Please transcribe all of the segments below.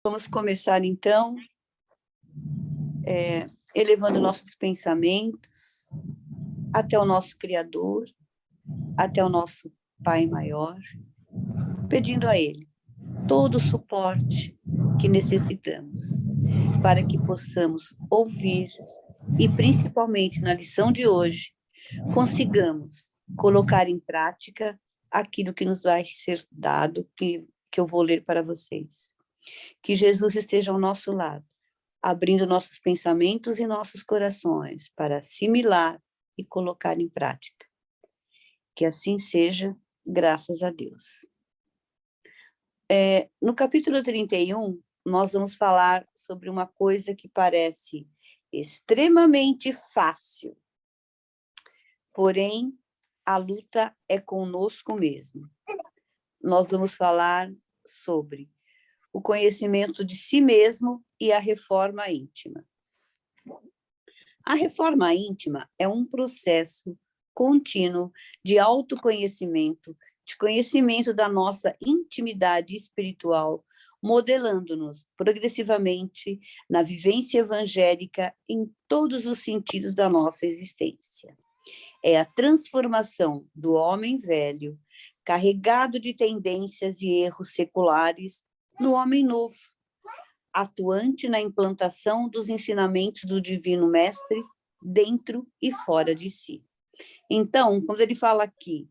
Vamos começar, então, elevando nossos pensamentos até o nosso Criador, até o nosso Pai Maior, pedindo a Ele todo o suporte que necessitamos para que possamos ouvir e, principalmente na lição de hoje, consigamos colocar em prática aquilo que nos vai ser dado, que eu vou ler para vocês. Que Jesus esteja ao nosso lado, abrindo nossos pensamentos e nossos corações para assimilar e colocar em prática. Que assim seja, graças a Deus. No capítulo 31, nós vamos falar sobre uma coisa que parece extremamente fácil, porém, a luta é conosco mesmo. Nós vamos falar sobre o conhecimento de si mesmo e a reforma íntima. A reforma íntima é um processo contínuo de autoconhecimento, de conhecimento da nossa intimidade espiritual, modelando-nos progressivamente na vivência evangélica em todos os sentidos da nossa existência. É a transformação do homem velho, carregado de tendências e erros seculares, no homem novo, atuante na implantação dos ensinamentos do Divino Mestre dentro e fora de si. Então, quando ele fala aqui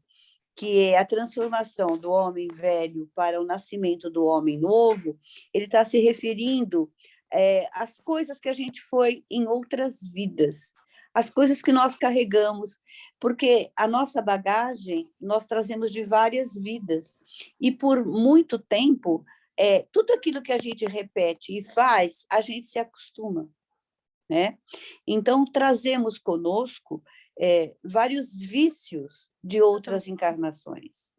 que é a transformação do homem velho para o nascimento do homem novo, ele está se referindo às coisas que a gente foi em outras vidas, as coisas que nós carregamos, porque a nossa bagagem nós trazemos de várias vidas, e por muito tempo, tudo aquilo que a gente repete e faz, a gente se acostuma, né? Então, trazemos conosco vários vícios de outras encarnações.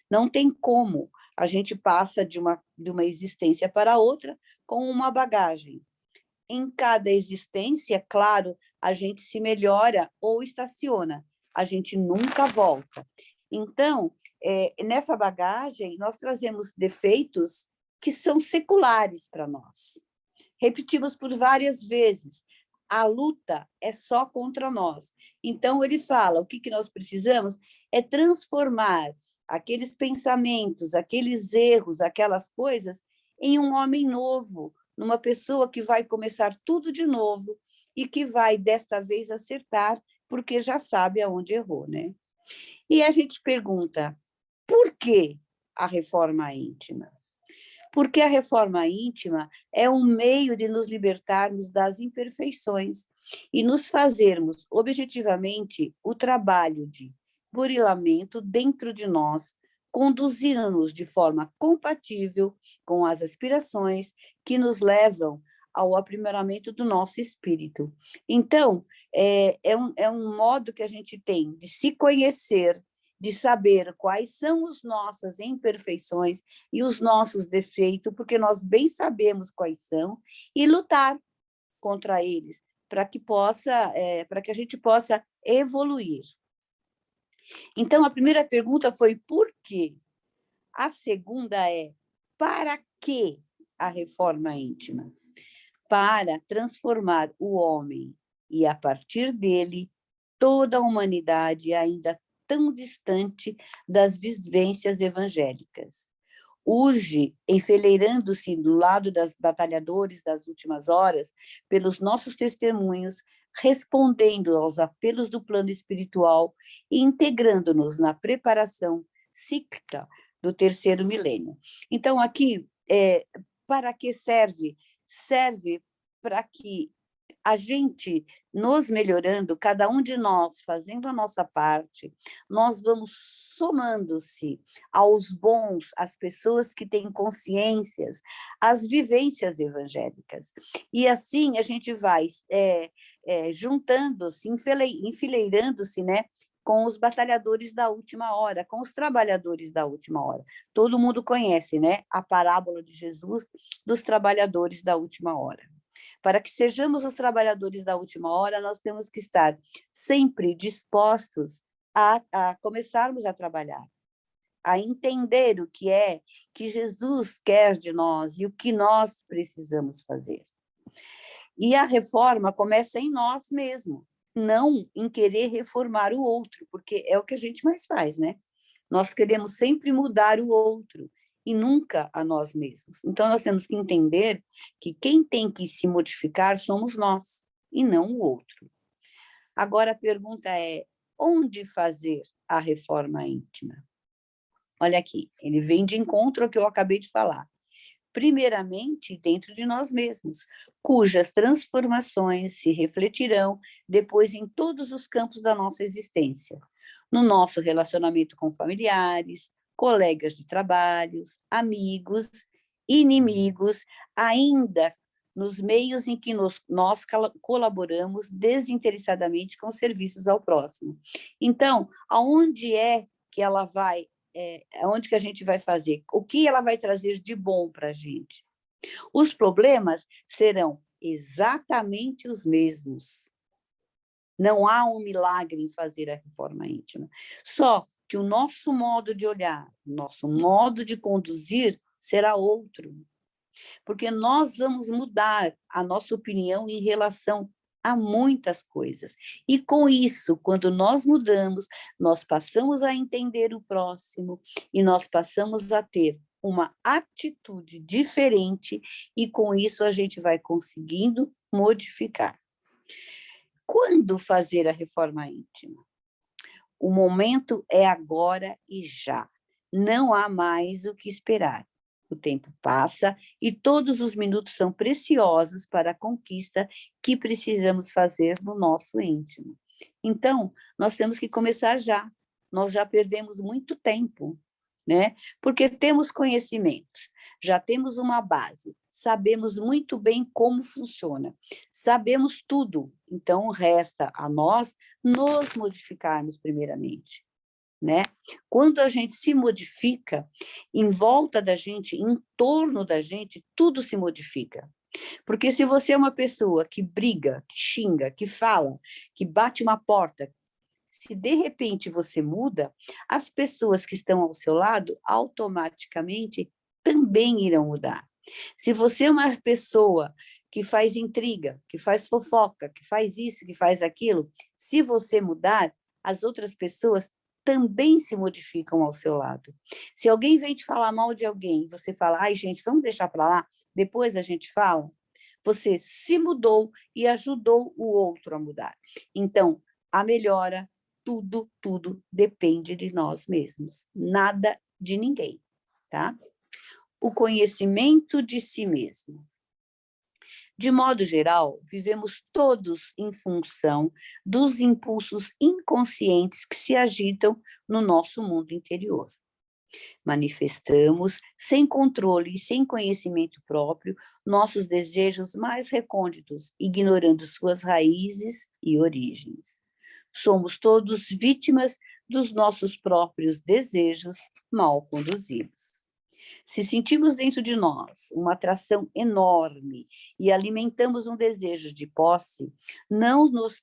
Não tem como a gente passa de uma existência para outra com uma bagagem. Em cada existência, claro, a gente se melhora ou estaciona, a gente nunca volta. Então, nessa bagagem, nós trazemos defeitos que são seculares para nós. Repetimos por várias vezes, a luta é só contra nós. Então, ele fala, o que nós precisamos é transformar aqueles pensamentos, aqueles erros, aquelas coisas, em um homem novo, numa pessoa que vai começar tudo de novo e que vai, desta vez, acertar, porque já sabe aonde errou, né? E a gente pergunta, por que a reforma íntima? Porque a reforma íntima é um meio de nos libertarmos das imperfeições e nos fazermos, objetivamente, o trabalho de burilamento dentro de nós, conduzindo-nos de forma compatível com as aspirações que nos levam ao aprimoramento do nosso espírito. Então, é um modo que a gente tem de se conhecer, de saber quais são as nossas imperfeições e os nossos defeitos, porque nós bem sabemos quais são, e lutar contra eles, para que a gente possa evoluir. Então, a primeira pergunta foi por quê? A segunda é, para que a reforma íntima? Para transformar o homem e, a partir dele, toda a humanidade ainda tão distante das vivências evangélicas. Urge, enfileirando-se do lado das batalhadores das últimas horas, pelos nossos testemunhos, respondendo aos apelos do plano espiritual e integrando-nos na preparação cíclica do terceiro milênio. Então, aqui, para que serve? Serve para que a gente, nos melhorando, cada um de nós fazendo a nossa parte, nós vamos somando-se aos bons, às pessoas que têm consciências, às vivências evangélicas. E assim a gente vai juntando-se, enfileirando-se, né, com os batalhadores da última hora, com os trabalhadores da última hora. Todo mundo conhece, né, a parábola de Jesus dos trabalhadores da última hora. Para que sejamos os trabalhadores da última hora, nós temos que estar sempre dispostos a começarmos a trabalhar. a entender o que é que Jesus quer de nós e o que nós precisamos fazer. E a reforma começa em nós mesmos, não em querer reformar o outro, porque é o que a gente mais faz, né? Nós queremos sempre mudar o outro e nunca a nós mesmos. Então, nós temos que entender que quem tem que se modificar somos nós e não o outro. Agora, a pergunta é, onde fazer a reforma íntima? Olha aqui, ele vem de encontro ao que eu acabei de falar. Primeiramente, dentro de nós mesmos, cujas transformações se refletirão depois em todos os campos da nossa existência. No nosso relacionamento com familiares, colegas de trabalhos, amigos, inimigos, ainda nos meios em que nós colaboramos desinteressadamente com serviços ao próximo. Então, aonde é que ela vai, onde que a gente vai fazer? O que ela vai trazer de bom para a gente? Os problemas serão exatamente os mesmos. Não há um milagre em fazer a reforma íntima. Só que o nosso modo de olhar, o nosso modo de conduzir será outro. Porque nós vamos mudar a nossa opinião em relação a muitas coisas. E com isso, quando nós mudamos, nós passamos a entender o próximo e nós passamos a ter uma atitude diferente e com isso a gente vai conseguindo modificar. Quando fazer a reforma íntima? O momento é agora e já. Não há mais o que esperar. O tempo passa e todos os minutos são preciosos para a conquista que precisamos fazer no nosso íntimo. Então, nós temos que começar já. Nós já perdemos muito tempo, né? Porque temos conhecimentos, já temos uma base, sabemos muito bem como funciona, sabemos tudo. Então, resta a nós nos modificarmos primeiramente. Né? Quando a gente se modifica, em volta da gente, em torno da gente, tudo se modifica. Porque se você é uma pessoa que briga, que xinga, que fala, que bate uma porta, se de repente você muda, as pessoas que estão ao seu lado automaticamente também irão mudar. Se você é uma pessoa que faz intriga, que faz fofoca, que faz isso, que faz aquilo, se você mudar, as outras pessoas também se modificam ao seu lado. Se alguém vem te falar mal de alguém, você fala, ai, gente, vamos deixar para lá, depois a gente fala, você se mudou e ajudou o outro a mudar. Então, a melhora, tudo depende de nós mesmos, nada de ninguém, tá? O conhecimento de si mesmo. De modo geral, vivemos todos em função dos impulsos inconscientes que se agitam no nosso mundo interior. Manifestamos, sem controle e sem conhecimento próprio, nossos desejos mais recônditos, ignorando suas raízes e origens. Somos todos vítimas dos nossos próprios desejos mal conduzidos. Se sentimos dentro de nós uma atração enorme e alimentamos um desejo de posse, não nos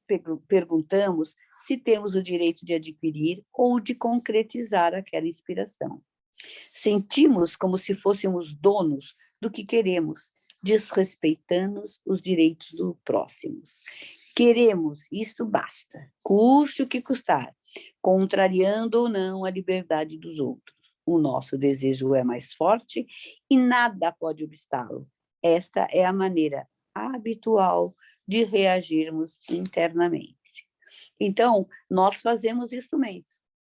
perguntamos se temos o direito de adquirir ou de concretizar aquela inspiração. Sentimos como se fôssemos donos do que queremos, desrespeitando os direitos do próximo. Queremos, isto basta, custe o que custar, contrariando ou não a liberdade dos outros. O nosso desejo é mais forte e nada pode obstá-lo. Esta é a maneira habitual de reagirmos internamente. Então, nós fazemos isso mesmo,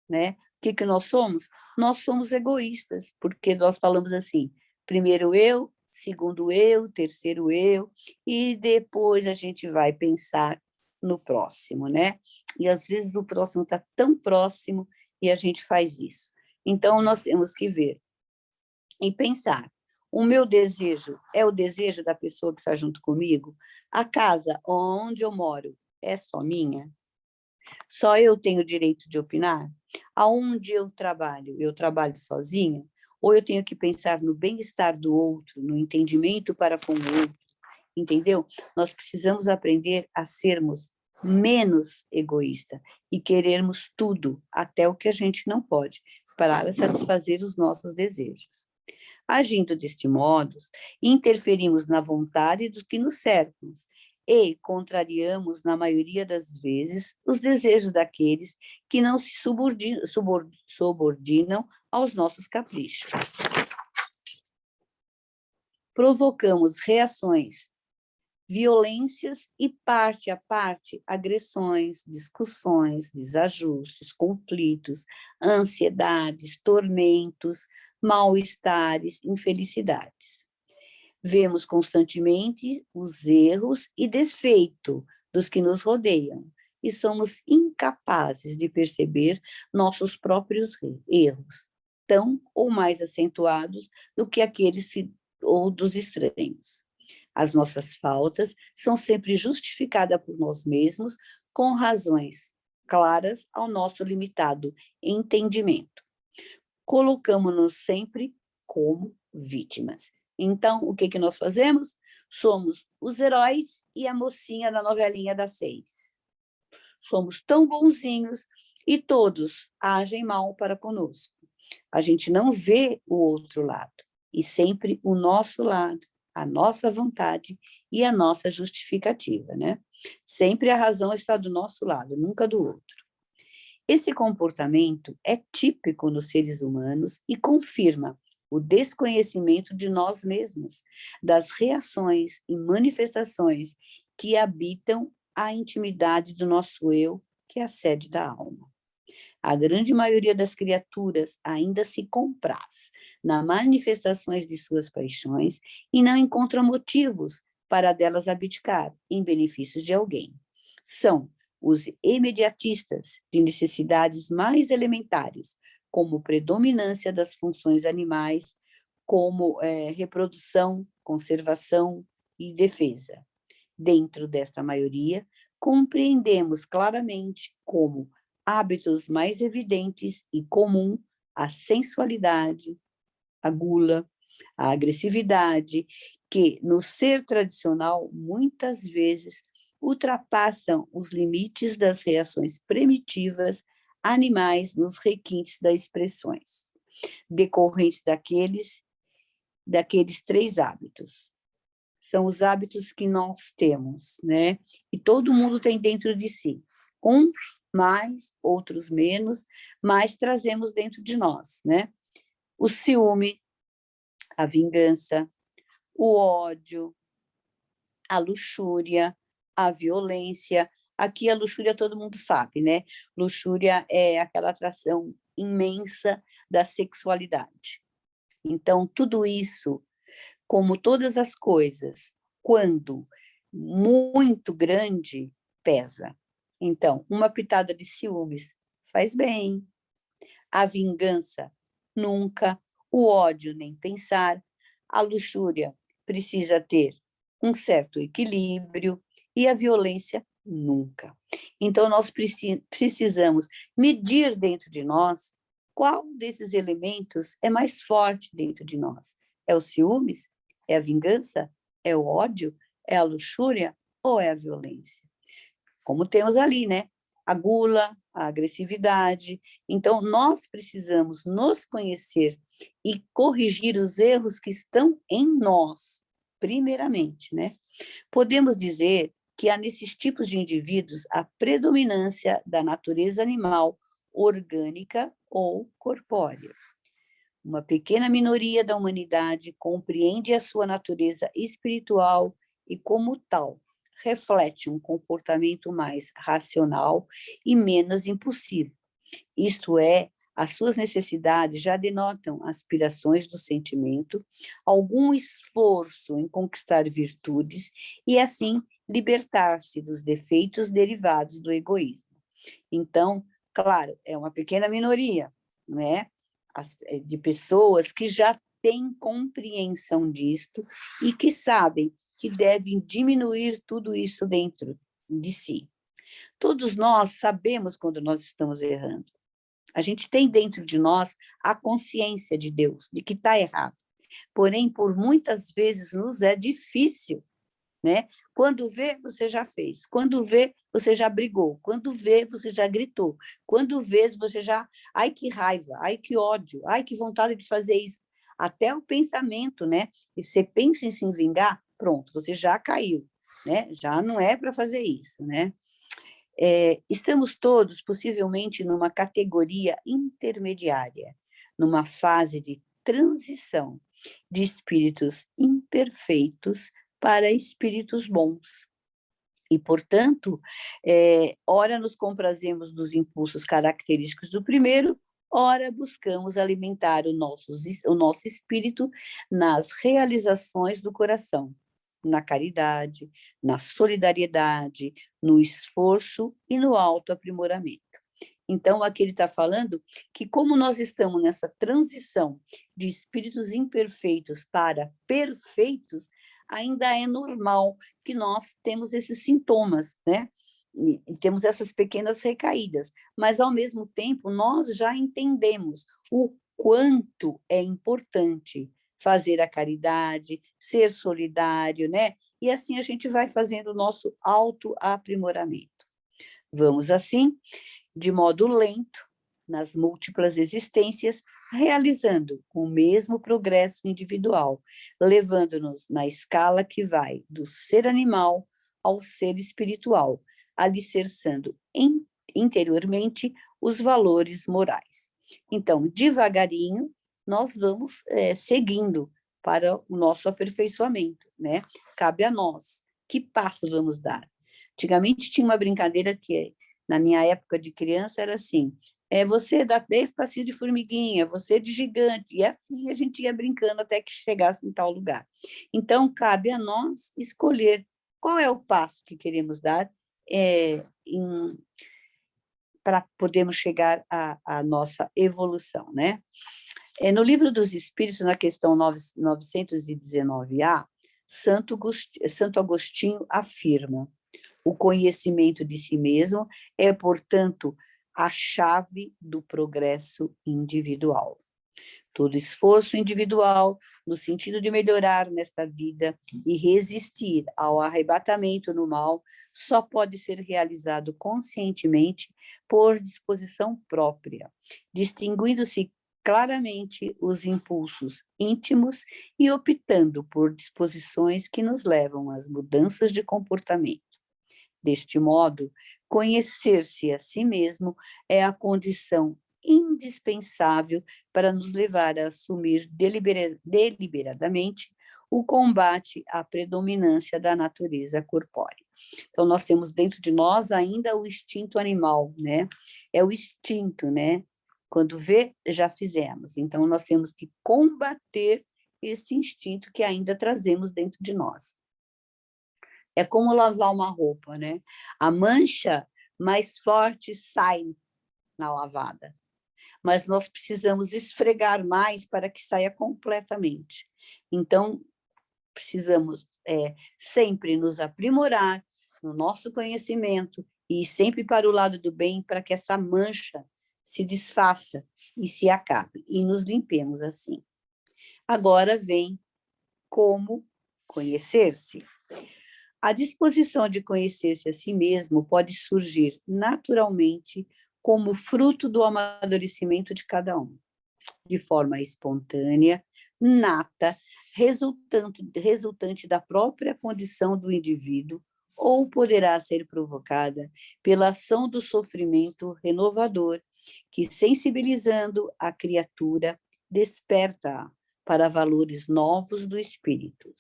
né? O que nós somos? Nós somos egoístas, porque nós falamos assim, primeiro eu, segundo eu, terceiro eu, e depois a gente vai pensar no próximo, né? E às vezes o próximo está tão próximo e a gente faz isso. Então, nós temos que ver e pensar, o meu desejo é o desejo da pessoa que está junto comigo? A casa onde eu moro é só minha? Só eu tenho o direito de opinar? Aonde eu trabalho sozinha? Ou eu tenho que pensar no bem-estar do outro, no entendimento para com o outro? Entendeu? Nós precisamos aprender a sermos menos egoístas e querermos tudo, até o que a gente não pode. para satisfazer os nossos desejos. Agindo deste modo, interferimos na vontade dos que nos cercam e contrariamos, na maioria das vezes, os desejos daqueles que não se subordinam aos nossos caprichos. Provocamos reações, violências e, parte a parte, agressões, discussões, desajustes, conflitos, ansiedades, tormentos, mal-estares, infelicidades. Vemos constantemente os erros e defeitos dos que nos rodeiam e somos incapazes de perceber nossos próprios erros, tão ou mais acentuados do que aqueles ou dos estranhos. As nossas faltas são sempre justificadas por nós mesmos com razões claras ao nosso limitado entendimento. Colocamos-nos sempre como vítimas. Então, o que nós fazemos? Somos os heróis e a mocinha da novelinha das 6. Somos tão bonzinhos e todos agem mal para conosco. A gente não vê o outro lado, e sempre o nosso lado, a nossa vontade e a nossa justificativa, né? Sempre a razão está do nosso lado, nunca do outro. Esse comportamento é típico nos seres humanos e confirma o desconhecimento de nós mesmos, das reações e manifestações que habitam a intimidade do nosso eu, que é a sede da alma. A grande maioria das criaturas ainda se compraz nas manifestações de suas paixões e não encontra motivos para delas abdicar em benefício de alguém. São os imediatistas de necessidades mais elementares, como predominância das funções animais, como reprodução, conservação e defesa. Dentro desta maioria, compreendemos claramente como hábitos mais evidentes e comum a sensualidade, a gula, a agressividade, que no ser tradicional muitas vezes ultrapassam os limites das reações primitivas animais nos requintes das expressões, decorrentes daqueles 3 hábitos. São os hábitos que nós temos, né? E todo mundo tem dentro de si. Uns mais, outros menos, mas trazemos dentro de nós, né? O ciúme, a vingança, o ódio, a luxúria, a violência. Aqui a luxúria todo mundo sabe, né? Luxúria é aquela atração imensa da sexualidade. Então, tudo isso, como todas as coisas, quando muito grande, pesa. Então, uma pitada de ciúmes faz bem. A vingança, nunca. O ódio, nem pensar. A luxúria precisa ter um certo equilíbrio. E a violência, nunca. Então, nós precisamos medir dentro de nós qual desses elementos é mais forte dentro de nós. É o ciúmes? É a vingança? É o ódio? É a luxúria? Ou é a violência? Como temos ali, né? A gula, a agressividade. Então, nós precisamos nos conhecer e corrigir os erros que estão em nós, primeiramente, né? Podemos dizer que há nesses tipos de indivíduos a predominância da natureza animal orgânica ou corpórea. Uma pequena minoria da humanidade compreende a sua natureza espiritual e, como tal, reflete um comportamento mais racional e menos impulsivo. Isto é, as suas necessidades já denotam aspirações do sentimento, algum esforço em conquistar virtudes e, assim, libertar-se dos defeitos derivados do egoísmo. Então, claro, é uma pequena minoria, né, de pessoas que já têm compreensão disto e que sabem que devem diminuir tudo isso dentro de si. Todos nós sabemos quando nós estamos errando. A gente tem dentro de nós a consciência de Deus, de que está errado. Porém, por muitas vezes nos é difícil né? Quando vê, você já fez. Quando vê, você já brigou. Quando vê, você já gritou. Quando vê, você já... Ai, que raiva. Ai, que ódio. Ai, que vontade de fazer isso. Até o pensamento, né? E você pensa em se vingar, pronto, você já caiu, né? Já não é para fazer isso, né? Estamos todos, possivelmente, numa categoria intermediária, numa fase de transição de espíritos imperfeitos para espíritos bons. E, portanto, ora nos comprazemos dos impulsos característicos do primeiro, ora buscamos alimentar o nosso espírito nas realizações do coração, na caridade, na solidariedade, no esforço e no autoaprimoramento. Então, aqui ele está falando que, como nós estamos nessa transição de espíritos imperfeitos para perfeitos, ainda é normal que nós temos esses sintomas, né? E temos essas pequenas recaídas, mas, ao mesmo tempo, nós já entendemos o quanto é importante fazer a caridade, ser solidário, né? E assim a gente vai fazendo o nosso autoaprimoramento. Vamos, assim, de modo lento, nas múltiplas existências, realizando o mesmo progresso individual, levando-nos na escala que vai do ser animal ao ser espiritual, alicerçando interiormente os valores morais. Então, devagarinho, nós vamos seguindo para o nosso aperfeiçoamento, né? Cabe a nós. Que passo vamos dar? Antigamente tinha uma brincadeira que, na minha época de criança, era assim, você dá 10 passinhos de formiguinha, você de gigante, e assim a gente ia brincando até que chegasse em tal lugar. Então, cabe a nós escolher qual é o passo que queremos dar para podermos chegar à nossa evolução, né? No Livro dos Espíritos, na questão 919A, Santo Agostinho afirma: o conhecimento de si mesmo é, portanto, a chave do progresso individual. Todo esforço individual, no sentido de melhorar nesta vida e resistir ao arrebatamento no mal, só pode ser realizado conscientemente por disposição própria, distinguindo-se claramente os impulsos íntimos e optando por disposições que nos levam às mudanças de comportamento. Deste modo, conhecer-se a si mesmo é a condição indispensável para nos levar a assumir deliberadamente o combate à predominância da natureza corpórea. Então, nós temos dentro de nós ainda o instinto animal, né? É o instinto, né? Quando vê, já fizemos. Então, nós temos que combater este instinto que ainda trazemos dentro de nós. É como lavar uma roupa, né? A mancha mais forte sai na lavada, mas nós precisamos esfregar mais para que saia completamente. Então, precisamos sempre nos aprimorar no nosso conhecimento e sempre para o lado do bem, para que essa mancha se desfaça e se acabe, e nos limpemos assim. Agora vem como conhecer-se. A disposição de conhecer-se a si mesmo pode surgir naturalmente como fruto do amadurecimento de cada um, de forma espontânea, nata, resultante da própria condição do indivíduo, ou poderá ser provocada pela ação do sofrimento renovador, que, sensibilizando a criatura, desperta-a para valores novos do espírito.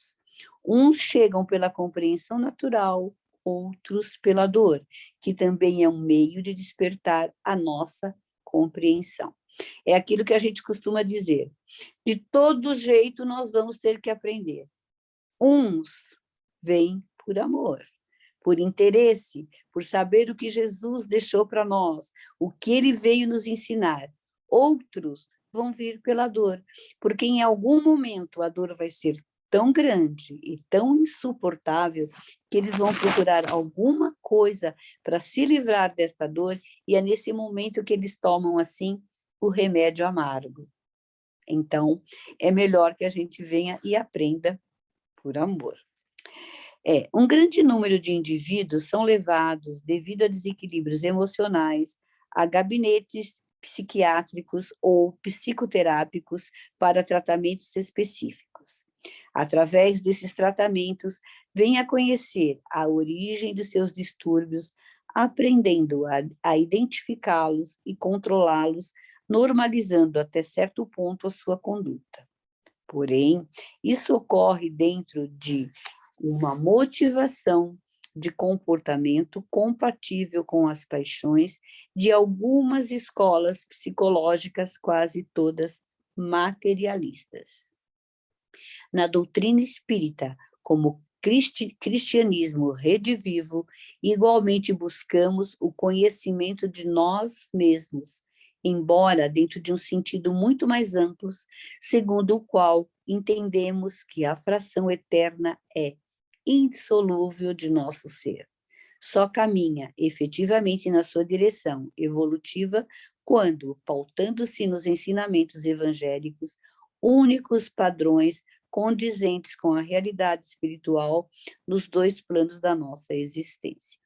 Uns chegam pela compreensão natural, outros pela dor, que também é um meio de despertar a nossa compreensão. É aquilo que a gente costuma dizer: de todo jeito nós vamos ter que aprender. Uns vêm por amor, por interesse, por saber o que Jesus deixou para nós, o que ele veio nos ensinar. Outros vão vir pela dor, porque em algum momento a dor vai ser tão grande e tão insuportável que eles vão procurar alguma coisa para se livrar desta dor, e é nesse momento que eles tomam, assim, o remédio amargo. Então, é melhor que a gente venha e aprenda por amor. Um grande número de indivíduos são levados, devido a desequilíbrios emocionais, a gabinetes psiquiátricos ou psicoterápicos para tratamentos específicos. Através desses tratamentos, vem a conhecer a origem dos seus distúrbios, aprendendo a identificá-los e controlá-los, normalizando até certo ponto a sua conduta. Porém, isso ocorre dentro de uma motivação de comportamento compatível com as paixões de algumas escolas psicológicas, quase todas materialistas. Na doutrina espírita, como cristianismo redivivo, igualmente buscamos o conhecimento de nós mesmos, embora dentro de um sentido muito mais amplo, segundo o qual entendemos que a fração eterna é indissolúvel de nosso ser. Só caminha efetivamente na sua direção evolutiva quando, pautando-se nos ensinamentos evangélicos, únicos padrões condizentes com a realidade espiritual nos dois planos da nossa existência.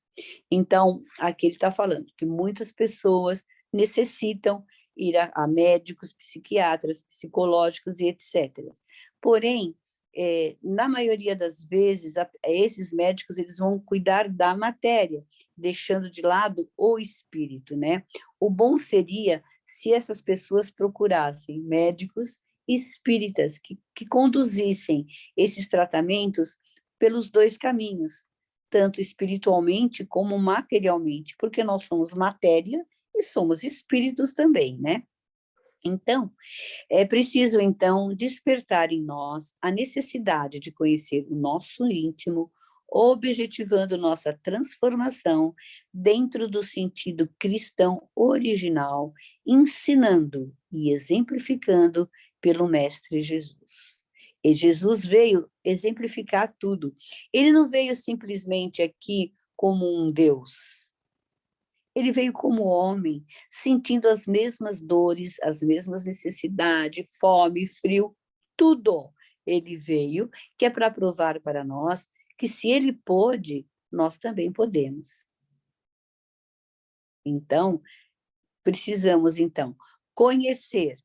Então, aqui ele está falando que muitas pessoas necessitam ir a médicos, psiquiatras, psicológicos e etc. Porém, na maioria das vezes, esses médicos eles vão cuidar da matéria, deixando de lado o espírito, né? O bom seria se essas pessoas procurassem médicos espíritas que conduzissem esses tratamentos pelos dois caminhos, tanto espiritualmente como materialmente, porque nós somos matéria e somos espíritos também, né? Então, é preciso, então, despertar em nós a necessidade de conhecer o nosso íntimo, objetivando nossa transformação dentro do sentido cristão original, ensinando e exemplificando pelo Mestre Jesus. E Jesus veio exemplificar tudo. Ele não veio simplesmente aqui como um Deus. Ele veio como homem, sentindo as mesmas dores, as mesmas necessidades, fome, frio, tudo. Ele veio, que é para provar para nós que se ele pôde, nós também podemos. Então, precisamos, então, conhecer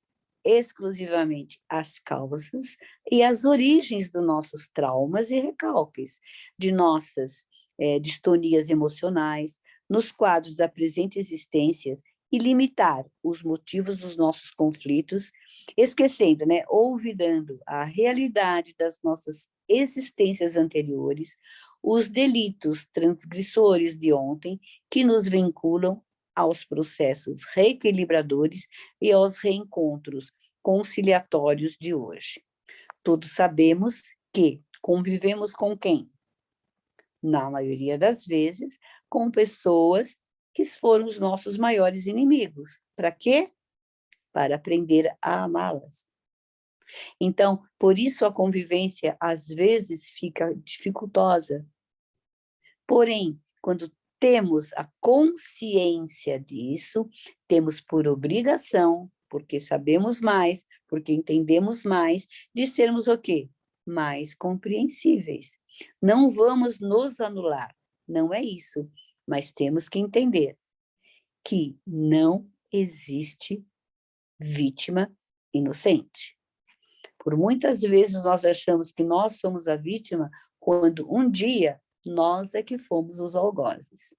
exclusivamente as causas e as origens dos nossos traumas e recalques, de nossas distonias emocionais, nos quadros da presente existência e limitar os motivos dos nossos conflitos, esquecendo, né, olvidando a realidade das nossas existências anteriores, os delitos transgressores de ontem que nos vinculam aos processos reequilibradores e aos reencontros conciliatórios de hoje. Todos sabemos que convivemos com quem? Na maioria das vezes, com pessoas que foram os nossos maiores inimigos. Para quê? Para aprender a amá-las. Então, por isso a convivência às vezes fica dificultosa. Porém, quando temos a consciência disso, temos por obrigação, porque sabemos mais, porque entendemos mais, de sermos o quê? Mais compreensíveis. Não vamos nos anular, não é isso, mas temos que entender que não existe vítima inocente. Por muitas vezes nós achamos que nós somos a vítima, quando um dia nós é que fomos os algozes.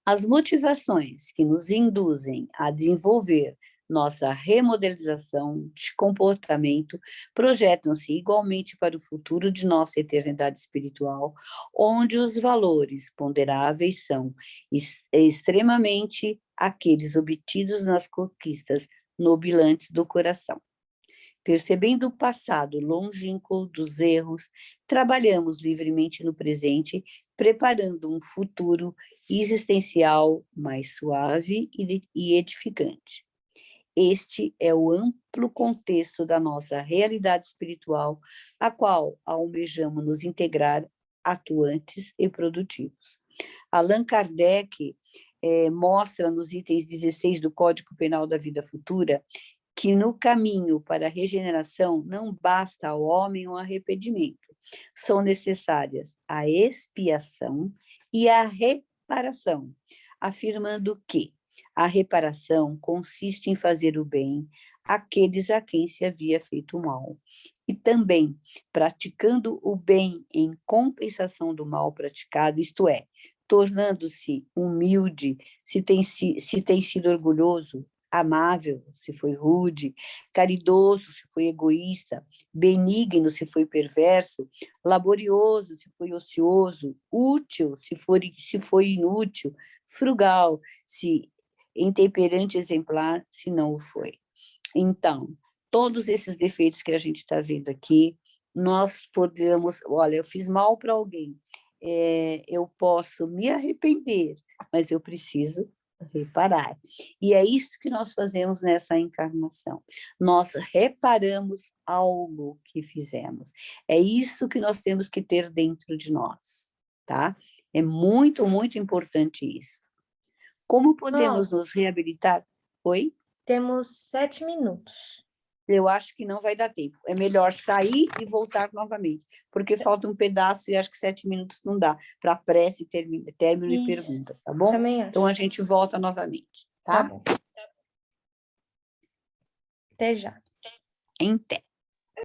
As motivações que nos induzem a desenvolver nossa remodelização de comportamento projetam-se igualmente para o futuro de nossa eternidade espiritual, onde os valores ponderáveis são extremamente aqueles obtidos nas conquistas nobilantes do coração. Percebendo o passado longínquo dos erros, trabalhamos livremente no presente, preparando um futuro existencial mais suave e edificante. Este é o amplo contexto da nossa realidade espiritual, a qual almejamos nos integrar atuantes e produtivos. Allan Kardec mostra nos itens 16 do Código Penal da Vida Futura que no caminho para a regeneração não basta ao homem um arrependimento, são necessárias a expiação e a reparação, afirmando que a reparação consiste em fazer o bem àqueles a quem se havia feito mal, e também praticando o bem em compensação do mal praticado, isto é, tornando-se humilde se tem sido orgulhoso, amável se foi rude, caridoso se foi egoísta, benigno se foi perverso, laborioso se foi ocioso, útil se foi inútil, frugal se intemperante exemplar se não o foi. Então, todos esses defeitos que a gente está vendo aqui, nós podemos, olha, eu fiz mal para alguém, eu posso me arrepender, mas eu preciso reparar. E é isso que nós fazemos nessa encarnação. Nós reparamos algo que fizemos. É isso que nós temos que ter dentro de nós, tá? É muito, muito importante isso. Como podemos nos reabilitar? Oi? Temos 7 minutos. Eu acho que não vai dar tempo. É melhor sair e voltar novamente, porque falta um pedaço e acho que 7 minutos não dá para prece, término e perguntas, tá bom? Também acho. Então a gente volta novamente, tá? Tá bom. Até já. Em té.